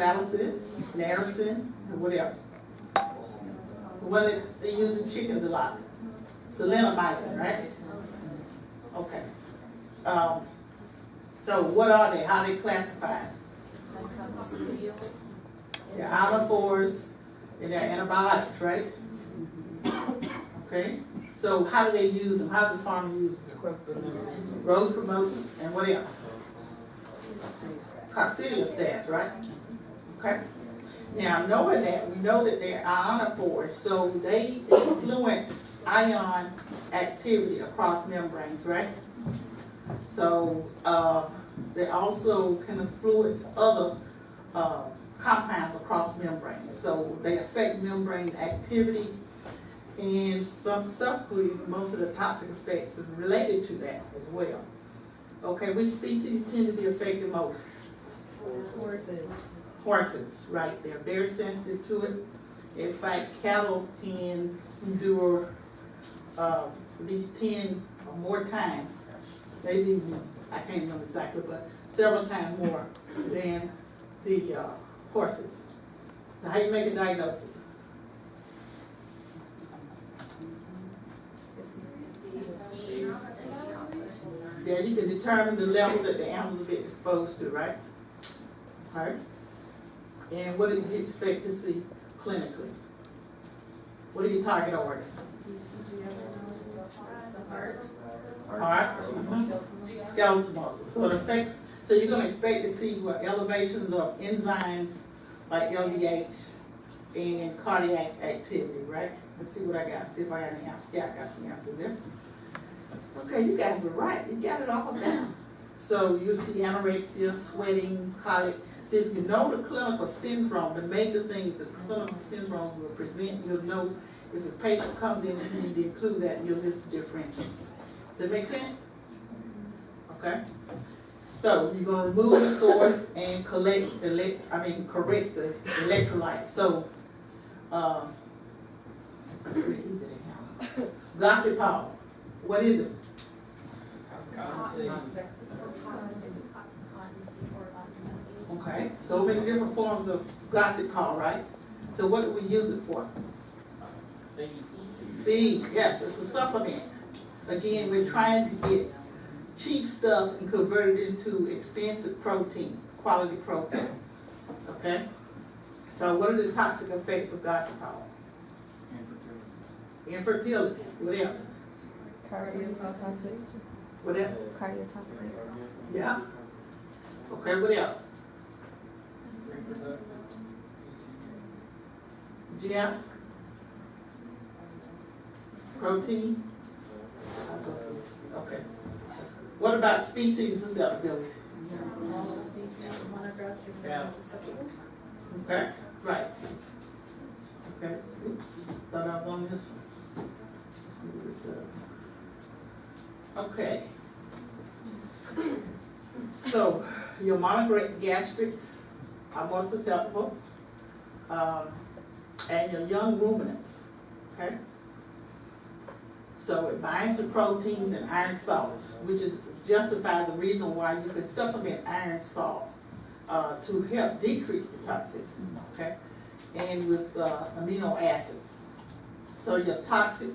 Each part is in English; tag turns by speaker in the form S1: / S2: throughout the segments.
S1: salicin, natracin, and what else? What they use in chickens a lot. Salinomycin, right? Okay. So what are they? How are they classified? They're ionophores and they're antibiotics, right? Okay. So how do they use them? How does the farmer use them? Growth promotion and what else? Coccidiostats, right? Okay. Now, knowing that, we know that they're ionophores, so they influence ion activity across membranes, right? So they also can influence other compounds across membranes. So they affect membrane activity, and subsequently, most of the toxic effects are related to that as well. Okay, which species tend to be affected most?
S2: Horses.
S1: Horses, right? They're very sensitive to it. In fact, cattle can endure at least 10 or more times, maybe even, I can't remember exactly, but several times more than the horses. So how you make a diagnosis? Yeah, you can determine the level that the animals have been exposed to, right? All right. And what do you expect to see clinically? What are your target organs? Heart. Skeletal muscles. So it affects. So you're going to expect to see what elevations of enzymes like LDH and cardiac activity, right? Let's see what I got. See if I got any answers. Yeah, I got some answers there. Okay, you guys were right. You got it all down. So you see anorexia, sweating, colic. So if you know the clinical syndrome, the major things the clinical syndrome will present, you'll know if a patient comes in and you need to include that in your list of differentials. Does that make sense? Okay. So you're going to remove the source and correct the electrolyte. So, Gossipol, what is it? Okay, so many different forms of Gossipol, right? So what do we use it for? Feed, yes, it's a supplement. Again, we're trying to get cheap stuff and convert it into expensive protein, quality protein. Okay? So what are the toxic effects of Gossipol? Infertility. What else?
S2: Cardiotoxic.
S1: What else?
S2: Cardiotoxic.
S1: Yeah. Okay, what else? Yeah. Protein. Okay. What about species susceptibility?
S2: All species of monogastrics are susceptible.
S1: Okay, right. Okay, oops, thought I was on this one. Okay. So, your monogastrics are more susceptible, and your young ruminants, okay? So it binds to proteins and iron salts, which justifies the reason why you can supplement iron salts to help decrease the toxicity, okay? And with amino acids. So your toxic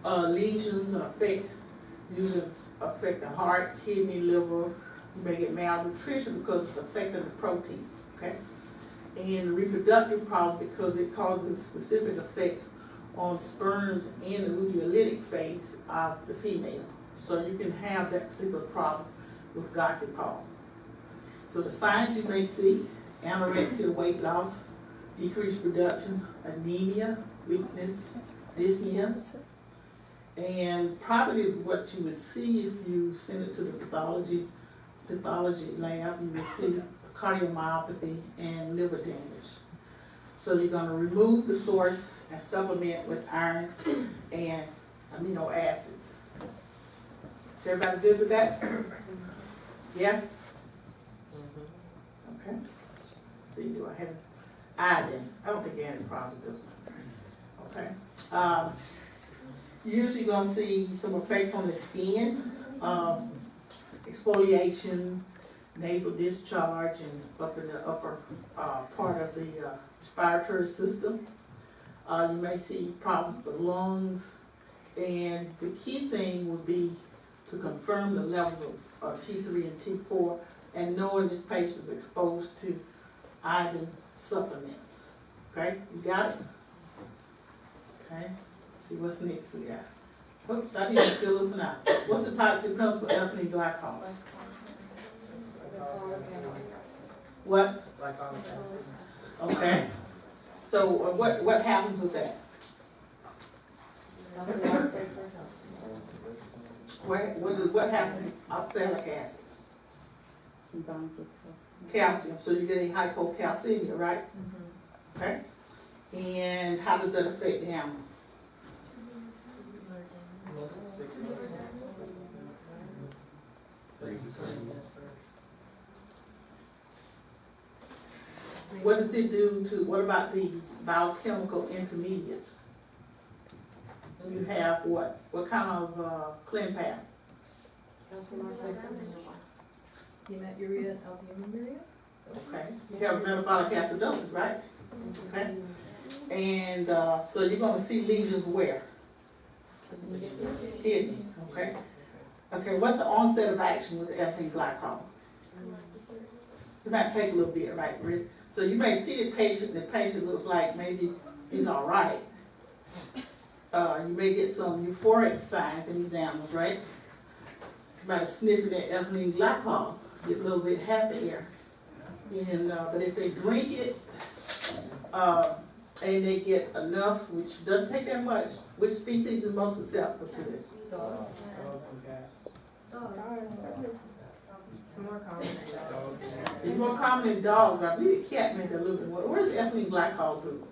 S1: lesions and effects usually affect the heart, kidney, liver. You may get malnutrition because it's affecting the protein, okay? And reproductive problems because it causes specific effects on sperms and the luteolytic phase of the female. So you can have that particular problem with Gossipol. So the signs you may see: anorexia, weight loss, decreased production, anemia, weakness, dyspnea, and probably what you would see if you send it to the pathology lab, you will see cardiomyopathy and liver damage. So you're going to remove the source and supplement with iron and amino acids. Is everybody good with that? Yes? Okay. See, do I have iodine? I don't think you have any problem with this one. Okay. You're usually going to see some effects on the skin, exfoliation, nasal discharge, and up in the upper part of the respiratory system. You may see problems with the lungs, and the key thing would be to confirm the levels of T3 and T4, and knowing this patient is exposed to iodine supplements. Okay, you got it? Okay, let's see what's next we got. Oops, I didn't fill this one out. What's the toxic principle of ethylene glycol? What? Okay. So what happens with that? What happens with oxalic acid? Calcium. So you get a hypocalcemia, right? Okay. And how does that affect the animal? What does it do to, what about the biochemical intermediates? You have what? What kind of clean path?
S2: Hematuria, albuminuria.
S1: Okay. You have metabolic acidosis, right? Okay. And so you're going to see lesions where? Kidney. Okay. Okay. What's the onset of action with ethylene glycol? It might take a little bit, right, Rick? So you may see the patient looks like maybe he's all right. You may get some euphoric signs in these animals, right? By sniffing that ethylene glycol, get a little bit happier. And but if they drink it and they get enough, which doesn't take that much, which species is most susceptible to this?
S2: Dogs. It's more common in dogs.
S1: It's more common in dogs. I believe a cat maybe a little bit more. Where does ethylene glycol do?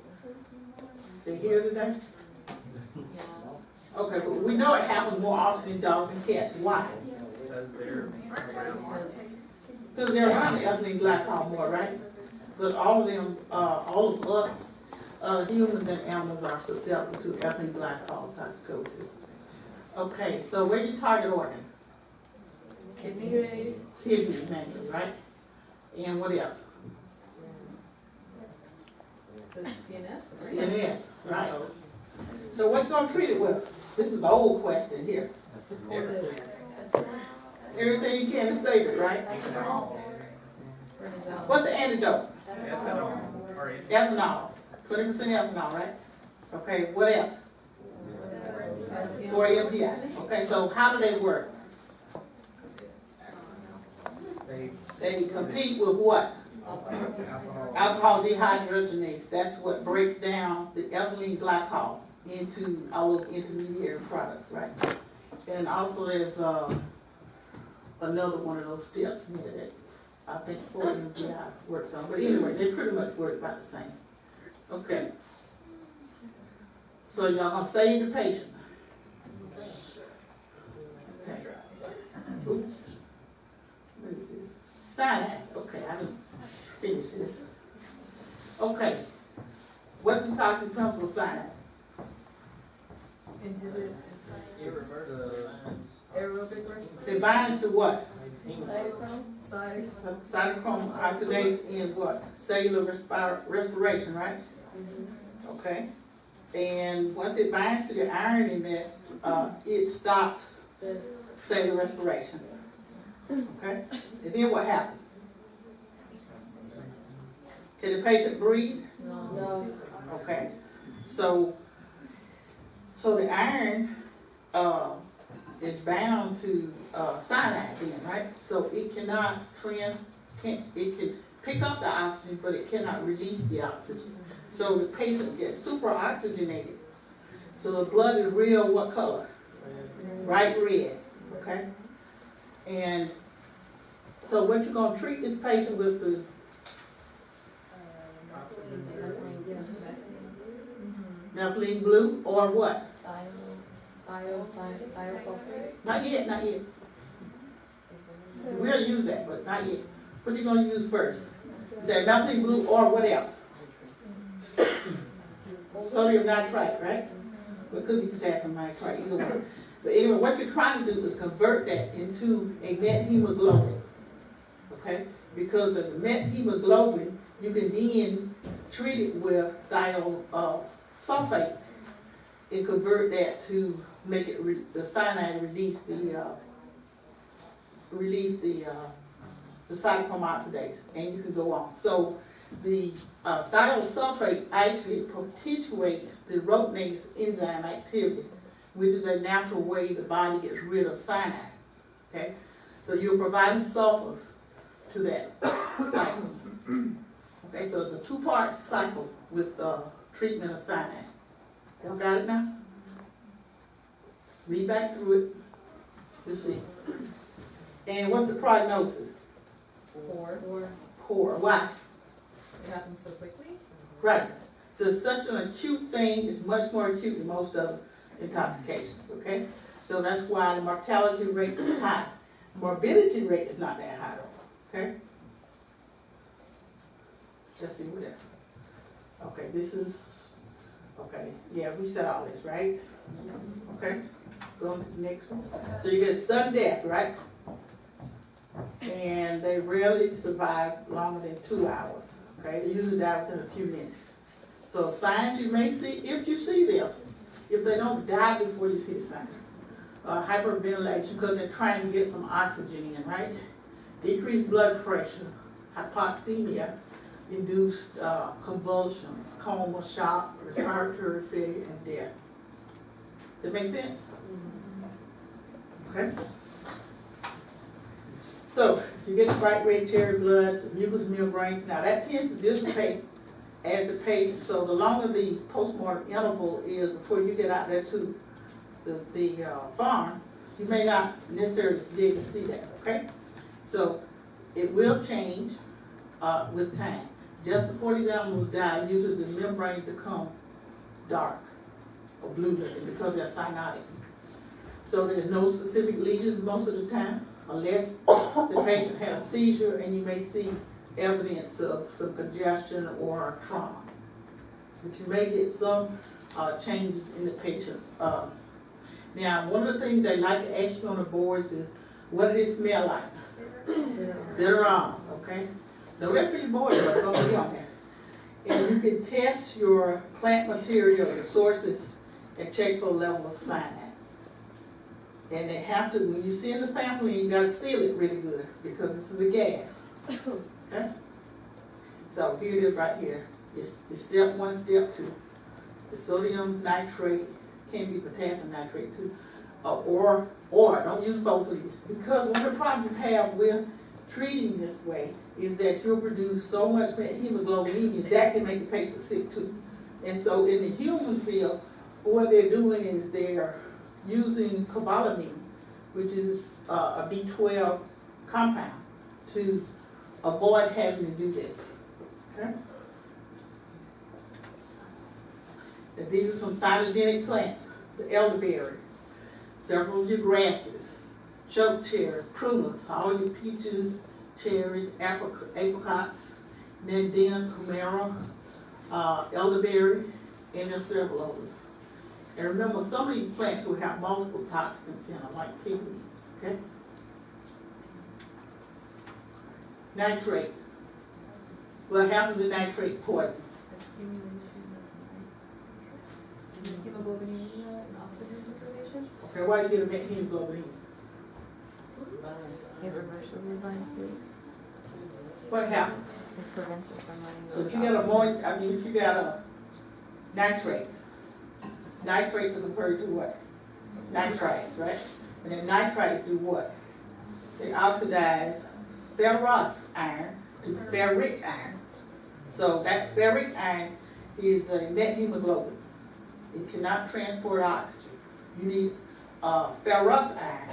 S1: They here today?
S2: Yeah.
S1: Okay, but we know it happens more often in dogs and cats. Why? Because they're around the ethylene glycol more, right? But all of them, all of us, humans and animals are susceptible to ethylene glycol toxicosis. Okay, so where do you target organs?
S2: Kidney.
S1: Kidney mainly, right? And what else?
S2: The CNS.
S1: CNS, right? So what you gonna treat it with? This is the old question here.
S2: Supportive.
S1: Everything you can to save it, right? What's the antidote? Ethanol. 20% ethanol, right? Okay, what else?
S2: Calcium.
S1: 4 MPI. Okay, so how do they work? They compete with what? Alcohol dehydrogenase. That's what breaks down the ethylene glycol into all those intermediary products, right? And also there's another one of those steps here that I think 4 MPI works on. But anyway, they pretty much work about the same. Okay. So y'all gonna save the patient. Okay. Oops. What is this? Cyanide. Okay, I didn't finish this. Okay. What is the toxic principle of cyanide?
S2: Inhibits aerobic respiration.
S1: It binds to what?
S2: Cytochrome.
S1: Cytochrome oxidase in what? Cellular respiration, right? Okay. And once it binds to the iron in that, it stops cellular respiration. Okay? And then what happens? Can the patient breathe?
S2: No.
S1: Okay. So the iron is bound to cyanide then, right? So it cannot it can pick up the oxygen, but it cannot release the oxygen. So the patient gets super oxygenated. So the blood is real what color? Bright red. Okay? And so what you're going to treat this patient with the methylene blue or what?
S2: Thiosulfate.
S1: Not yet, not yet. We'll use that, but not yet. What you going to use first? Say methylene blue or what else? Sodium nitrite, right? It could be potassium nitrite, either one. But anyway, what you're trying to do is convert that into a met hemoglobin. Okay? Because the met hemoglobin you can then treat it with sulfate and convert that to make it, the cyanide release the cytochrome oxidase, and you can go on. So the thiosulfate actually perpetuates the rotenase enzyme activity, which is a natural way the body gets rid of cyanide. Okay, so you're providing sulfurs to that cycle. Okay, so it's a two-part cycle with treatment of cyanide. Y'all got it now? Read back through it. You'll see. And what's the prognosis? Poor. Why?
S2: It happens so quickly?
S1: Right. So it's such an acute thing. It's much more acute than most other intoxications, okay? So that's why the mortality rate is high. Morbidity rate is not that high though, okay? Let's see what that. Okay, this is, okay, yeah, we said all this, right? Okay, go on to the next one. So you get sudden death, right? And they rarely survive longer than 2 hours, okay? They usually die within a few minutes. So signs you may see, if you see them, if they don't die before you see the signs. Hyperventilation, because they're trying to get some oxygen in, right? Decreased blood pressure, hypoxemia, induced convulsions, coma, shock, respiratory failure, and death. Does that make sense? Okay. So you get the bright red cherry blood, the mucous membranes. Now that tends to dissipate as the patient. So the longer the postmortem interval is before you get out there to the farm, you may not necessarily be able to see that. Okay. So it will change with time. Just before these animals die, usually the membranes become dark or blue looking because they're cyanotic. So there's no specific lesions most of the time, unless the patient had a seizure and you may see evidence of some congestion or trauma. But you may get some changes in the patient. Now, one of the things they like to ask you on the boards is, what did it smell like? Bitter on, okay? No, that's for your boys, but don't be on there. And you can test your plant material, your sources, and check for a level of cyanide. And they have to, when you send the sample in, you gotta seal it really good, because this is a gas. Okay? So here it is right here. It's step 1, step 2. The sodium nitrate can be potassium nitrate too. Or don't use both of these. Because one of the problems you have with treating this way is that you'll produce so much hemoglobin that can make the patient sick too. And so in the human field, what they're doing is they're using cobalamin, which is a B12 compound, to avoid having to do this. Okay? And these are some cytogenic plants: the elderberry, several of your grasses, choke cherry, prunas, all your peaches, cherries, apricots, mandina, kumara, elderberry, and there's several others. And remember, some of these plants will have multiple toxins in them, like pigweed, okay? Nitrate. What happens to nitrate poison?
S2: Hemoglobinuria and oxygen deprivation.
S1: Okay, why do you get a hemoglobin?
S3: It reversibly binds to it.
S1: What happens?
S3: It prevents it from running.
S1: So if you got if you got a nitrates are converted to what? Nitrites, right? And then nitrites do what? They oxidize ferrous iron to ferric iron. So that ferric iron is a net hemoglobin. It cannot transport oxygen. You need ferrous iron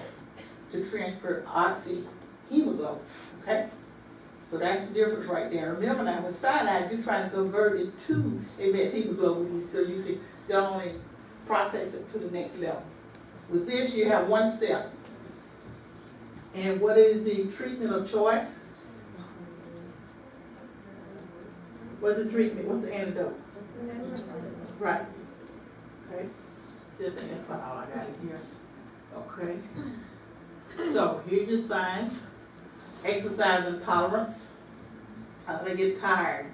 S1: to transport oxyhemoglobin, okay? So that's the difference right there. Remember now, with cyanide, you're trying to convert it to a methemoglobin so you can go on and process it to the next level. With this, you have one step. And what is the treatment of choice? What's the treatment? What's the antidote? Right. Okay. So that's about all I got in here. Okay. So here's your signs. Exercise intolerance. They get tired.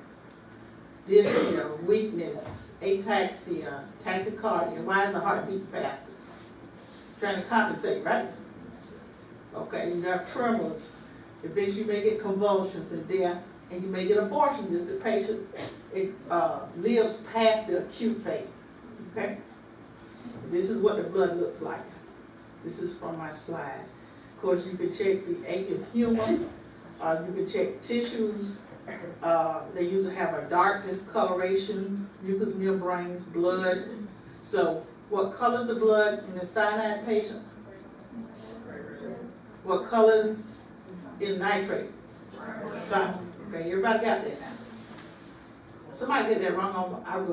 S1: dyspnea, weakness, ataxia, tachycardia. Why is the heart beating faster? Trying to compensate, right? Okay, you got tremors. Eventually you may get convulsions and death, and you may get abortions if the patient lives past the acute phase. Okay? This is what the blood looks like. This is from my slide. Of course, you can check the aqueous humor. You can check tissues. They usually have a dark discoloration, mucous membranes, blood. So, what color is the blood in the cyanide patient? What colors is nitrate? Okay, everybody got that now. Somebody get that wrong, I'm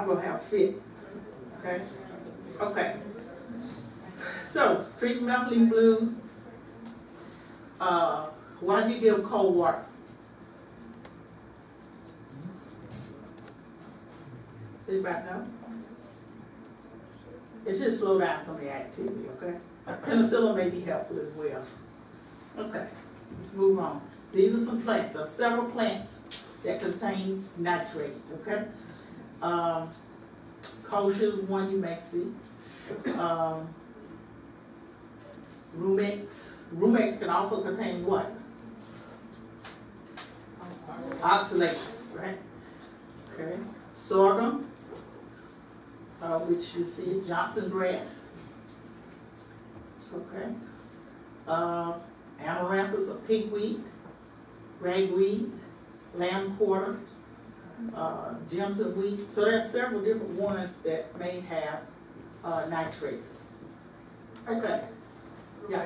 S1: gonna have a fit. Okay? Okay. So, treat monthly blues. Why do you give cold water? Anybody know? It should slow down some of the activity, okay? Penicillin may be helpful as well. Okay, let's move on. These are some plants. There are several plants that contain nitrate, okay? Kosher is one you may see. Rumex. Rumex can also contain what? Oxalate, right? Okay. Sorghum, which you see Johnson grass. Okay. Amaranthus or pigweed, ragweed, lamb quarter, Jimson wheat. So there are several different ones that may have nitrate. Okay. Yeah.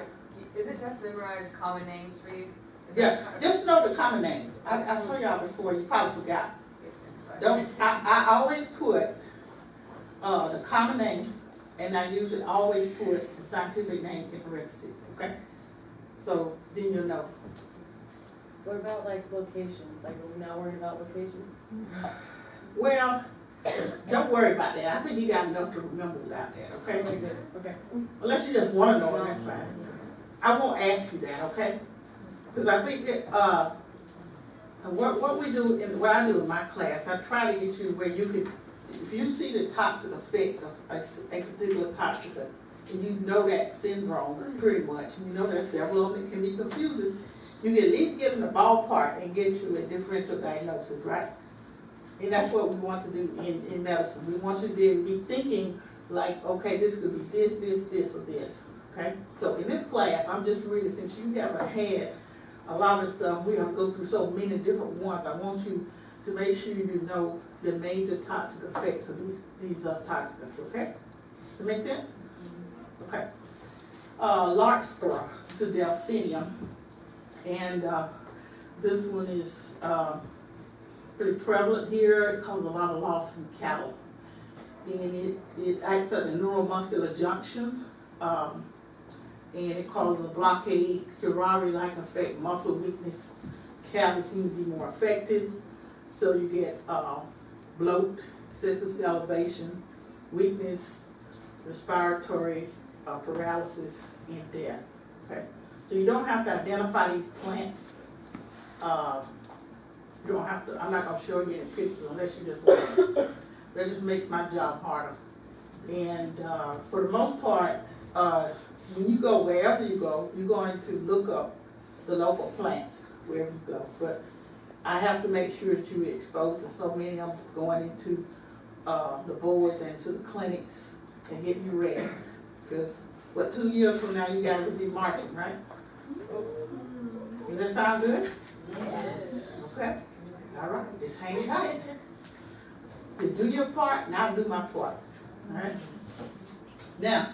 S4: Is it best to memorize common names for you?
S1: Yeah. Just know the common names. I told y'all before. You probably forgot. Don't. I always put the common name, and I usually always put the scientific name in parentheses. Okay. So then you'll know.
S5: What about like locations? Like, are we not worried about locations?
S1: Well, don't worry about that. I think you got enough to remember without that, okay?
S5: Okay, good. Okay.
S1: Unless you just want to know it, that's fine. I won't ask you that, okay? Because I think that what we do, what I do in my class, I try to get you where you can, if you see the toxic effect of a particular toxic, and you know that syndrome pretty much, and you know there's several of them that can be confusing, you can at least get in the ballpark and get you a differential diagnosis, right? And that's what we want to do in medicine. We want you to be able to be thinking like, okay, this could be this, or this, okay? So in this class, I'm just really, since you haven't had a lot of stuff, we have to go through so many different ones. I want you to make sure you know the major toxic effects of these toxins, okay? Does that make sense? Okay. Larkspur, it's a delphinium, and this one is pretty prevalent here. It causes a lot of loss in cattle. And it acts at the neuromuscular junction, and it causes a blockade, Curare-like effect, muscle weakness. Cattle seems to be more affected, so you get bloat, excessive salivation, weakness, respiratory paralysis, and death. Okay, so you don't have to identify these plants. You don't have to. I'm not going to show you any pictures unless you just want to. That just makes my job harder. And for the most part, when you go wherever you go, you're going to look up the local plants wherever you go. But I have to make sure that you're exposed to so many of them going into the boards and to the clinics and getting you ready. Because, 2 years from now, you guys will be marching, right? Does that sound good?
S2: Yes.
S1: Okay. All right. Just hang tight. You do your part, now do my part. All right. Now,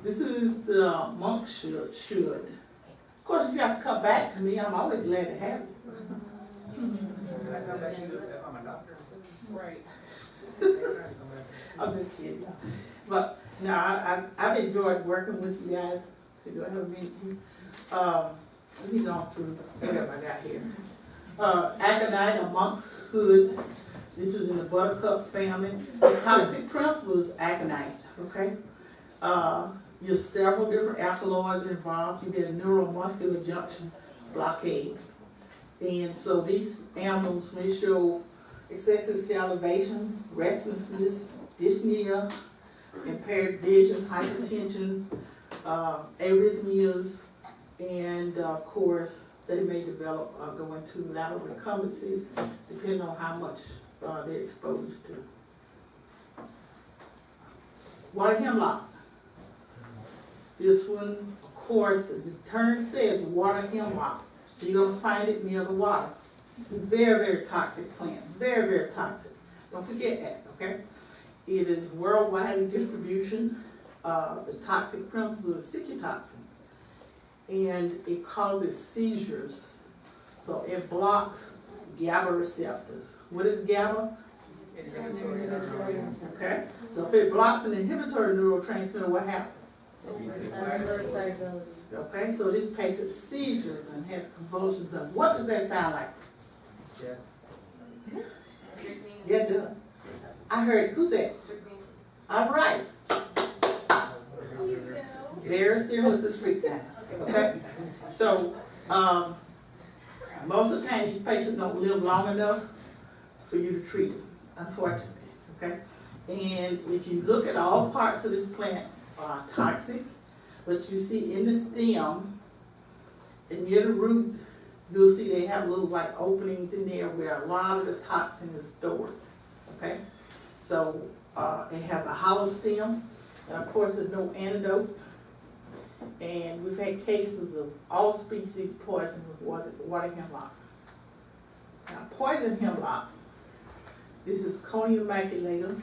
S1: this is the monk should. Of course, if you have to come back to me, I'm always glad to have you.
S5: Right.
S1: I'm just kidding. But no, I've enjoyed working with you guys. So do I have a minute? Let me go through whatever I got here. Aconite, a monk's hood. This is in the buttercup family. The toxic principle is aconite, okay? There's several different alkaloids involved. You get a neuromuscular junction blockade. And so these animals may show excessive salivation, restlessness, dyspnea, impaired vision, hypertension, arrhythmias, and of course, they may develop, go into lateral recumbency, depending on how much they're exposed to. Water hemlock. This one, of course, the term says water hemlock, so you're gonna find it near the water. It's a very, very toxic plant, very, very toxic. Don't forget that, okay? It is worldwide in distribution. The toxic principle is cytotoxin, and it causes seizures. So it blocks GABA receptors. What is GABA? Okay, so if it blocks an inhibitory neurotransmitter, what happens?
S5: Excitability.
S1: Okay, so this patient seizures and has convulsions. And what does that sound like?
S4: Strychnine?
S1: Yeah, it does. I heard, who said?
S4: Strychnine.
S1: All right. Very similar to strychnine. Okay, so most of the time these patients don't live long enough for you to treat them, unfortunately. Okay, and if you look at all parts of this plant are toxic, but you see in the stem and near the root, you'll see they have little like openings in there where a lot of the toxin is stored. Okay, so it has a hollow stem, and of course there's no antidote. And we've had cases of all species poisoned with water hemlock. Now, poison hemlock, this is Conium maculatum,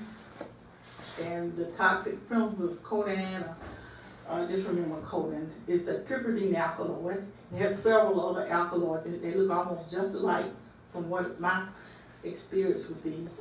S1: and the toxic principle is codan, just remember codan. It's a piperidine alkaloid. It has several other alkaloids in it. They look almost just alike from what my experience with these.